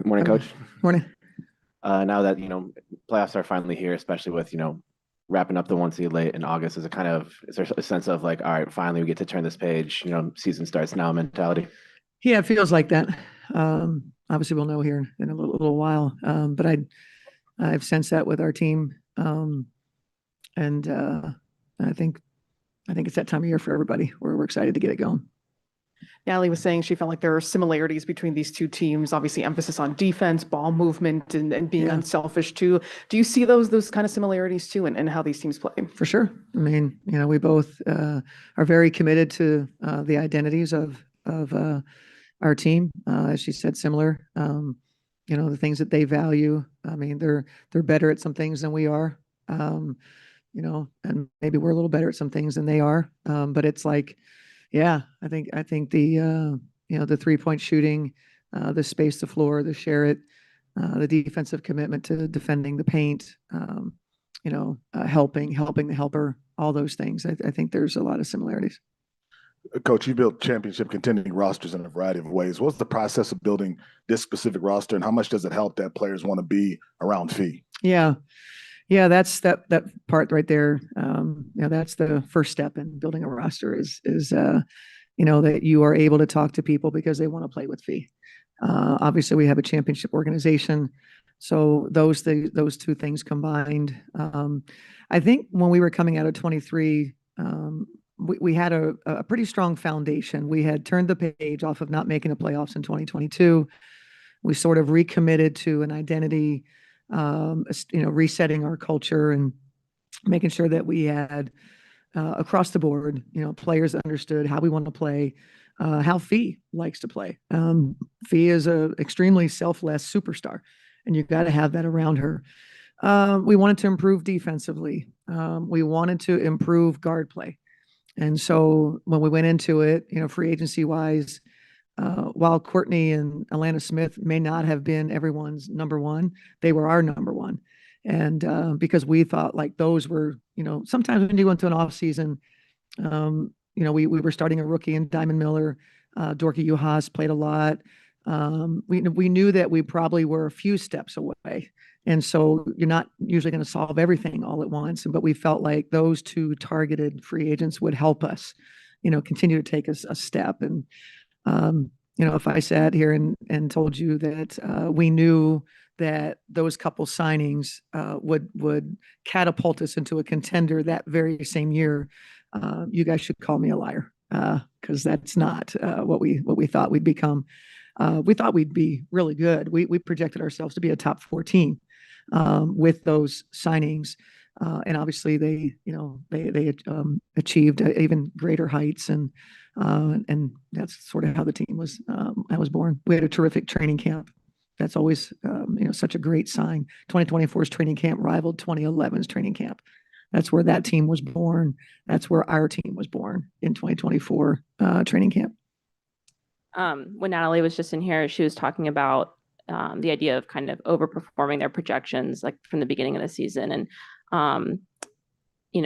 Morning, Coach. Morning. Now that playoffs are finally here, especially with wrapping up the one seed late in August, is there a sense of like, all right, finally we get to turn this page, season starts now mentality? Yeah, it feels like that. Obviously, we'll know here in a little while. But I've sensed that with our team, and I think it's that time of year for everybody. We're excited to get it going. Natalie was saying she felt like there are similarities between these two teams, obviously emphasis on defense, ball movement, and being unselfish too. Do you see those kind of similarities too, and how these teams play? For sure. I mean, we both are very committed to the identities of our team. As she said, similar. The things that they value. I mean, they're better at some things than we are. And maybe we're a little better at some things than they are. But it's like, yeah, I think the the 3-point shooting, the space the floor, the share it, the defensive commitment to defending the paint, helping the helper, all those things. I think there's a lot of similarities. Coach, you built championship contending rosters in a variety of ways. What's the process of building this specific roster, and how much does it help that players want to be around Fee? Yeah, that's that part right there. That's the first step in building a roster is that you are able to talk to people because they want to play with Fee. Obviously, we have a championship organization, so those two things combined. I think when we were coming out of 23. We had a pretty strong foundation. We had turned the page off of not making the playoffs in 2022. We sort of recommitted to an identity, resetting our culture and making sure that we had across the board, players that understood how we want to play, how Fee likes to play. Fee is a extremely selfless superstar, and you've got to have that around her. We wanted to improve defensively. We wanted to improve guard play. And so when we went into it, free agency wise, while Courtney and Alana Smith may not have been everyone's number one, they were our number one. And because we thought like those were, sometimes when you go into an off season, we were starting a rookie in Diamond Miller, Dorky Uhas played a lot. We knew that we probably were a few steps away. And so you're not usually going to solve everything all at once. But we felt like those two targeted free agents would help us, continue to take us a step. And, if I sat here and told you that we knew that those couple signings would catapult us into a contender that very same year, you guys should call me a liar, because that's not what we thought we'd become. We thought we'd be really good. We projected ourselves to be a top 14 with those signings, and obviously they achieved even greater heights, and that's sort of how the team was. I was born. We had a terrific training camp. That's always such a great sign. 2024's training camp rivaled 2011's training camp. That's where that team was born. That's where our team was born in 2024 training camp. When Natalie was just in here, she was talking about the idea of kind of overperforming their projections, like from the beginning of the season. And,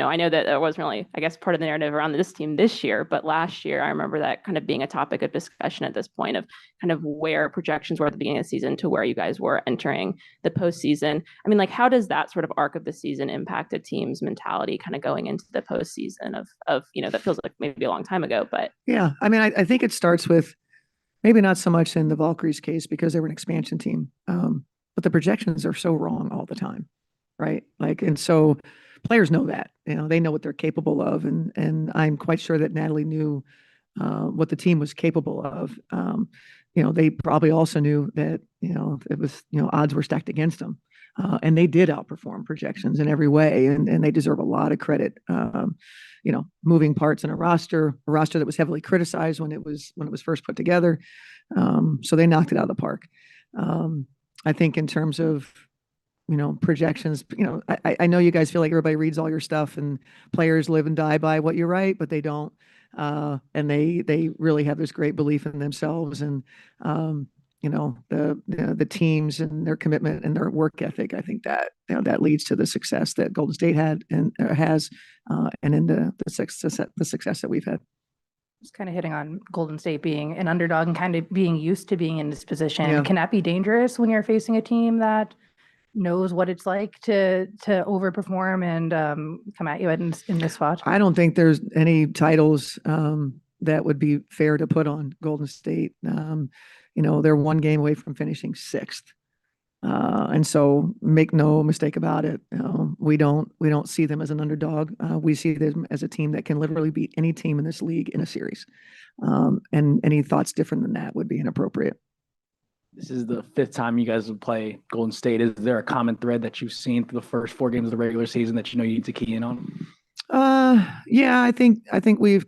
I know that there wasn't really, I guess, part of the narrative around this team this year, but last year, I remember that kind of being a topic of discussion at this point of kind of where projections were at the beginning of the season to where you guys were entering the postseason. I mean, like, how does that sort of arc of the season impact a team's mentality kind of going into the postseason of that feels like maybe a long time ago, but. Yeah. I mean, I think it starts with, maybe not so much in the Valkyries case because they were an expansion team, but the projections are so wrong all the time, right? And so players know that, they know what they're capable of, and I'm quite sure that Natalie knew what the team was capable of. They probably also knew that it was odds were stacked against them, and they did outperform projections in every way, and they deserve a lot of credit. Moving parts in a roster that was heavily criticized when it was first put together. So they knocked it out of the park. I think in terms of, projections, I know you guys feel like everybody reads all your stuff and players live and die by what you write, but they don't. And they really have this great belief in themselves and, the teams and their commitment and their work ethic. I think that that leads to the success that Golden State had and has, and in the success that we've had. Just kind of hitting on Golden State being an underdog and kind of being used to being in this position. Yeah. Can that be dangerous when you're facing a team that knows what it's like to overperform and come at you in this spot? I don't think there's any titles that would be fair to put on Golden State. They're one game away from finishing sixth. And so make no mistake about it. We don't see them as an underdog. We see them as a team that can literally beat any team in this league in a series. And any thoughts different than that would be inappropriate. This is the fifth time you guys would play Golden State. Is there a common thread that you've seen through the first 4 games of the regular season that you need to key in on? Yeah, I think we've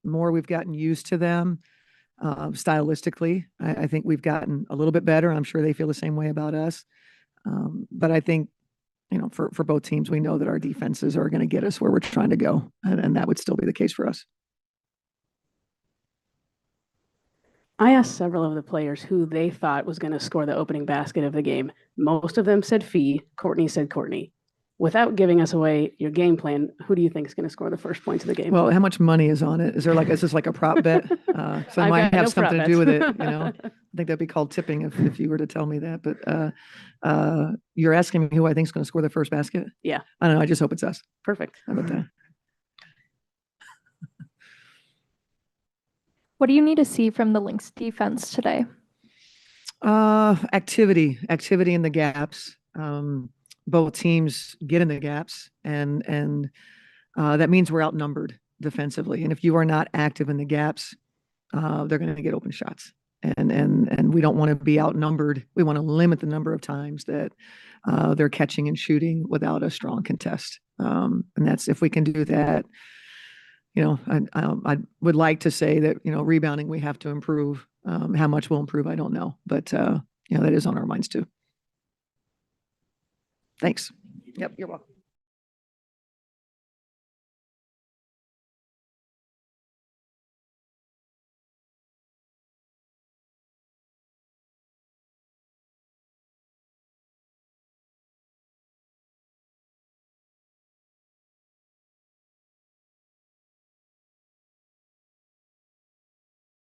we've gotten used to them. Stylistically, I think we've gotten a little bit better. I'm sure they feel the same way about us. But I think, for both teams, we know that our defenses are going to get us where we're trying to go. And that would still be the case for us. I asked several of the players who they thought was going to score the opening basket of the game. Most of them said Fee. Courtney said Courtney. Without giving us away your game plan, who do you think is going to score the first points of the game? Well, how much money is on it? Is this like a prop bet? So it might have something to do with it. I think that'd be called tipping if you were to tell me that. But you're asking me who I think is going to score the first basket? Yeah. I don't know. I just hope it's us. Perfect. How about that? What do you need to see from the Lynx defense today? Activity in the gaps. Both teams get in the gaps, and that means we're outnumbered defensively. And if you are not active in the gaps, they're going to get open shots. And we don't want to be outnumbered. We want to limit the number of times that they're catching and shooting without a strong contest. And that's, if we can do that, I would like to say that, rebounding, we have to improve. How much we'll improve, I don't know. But, that is on our minds too. Thanks. Yep, you're welcome.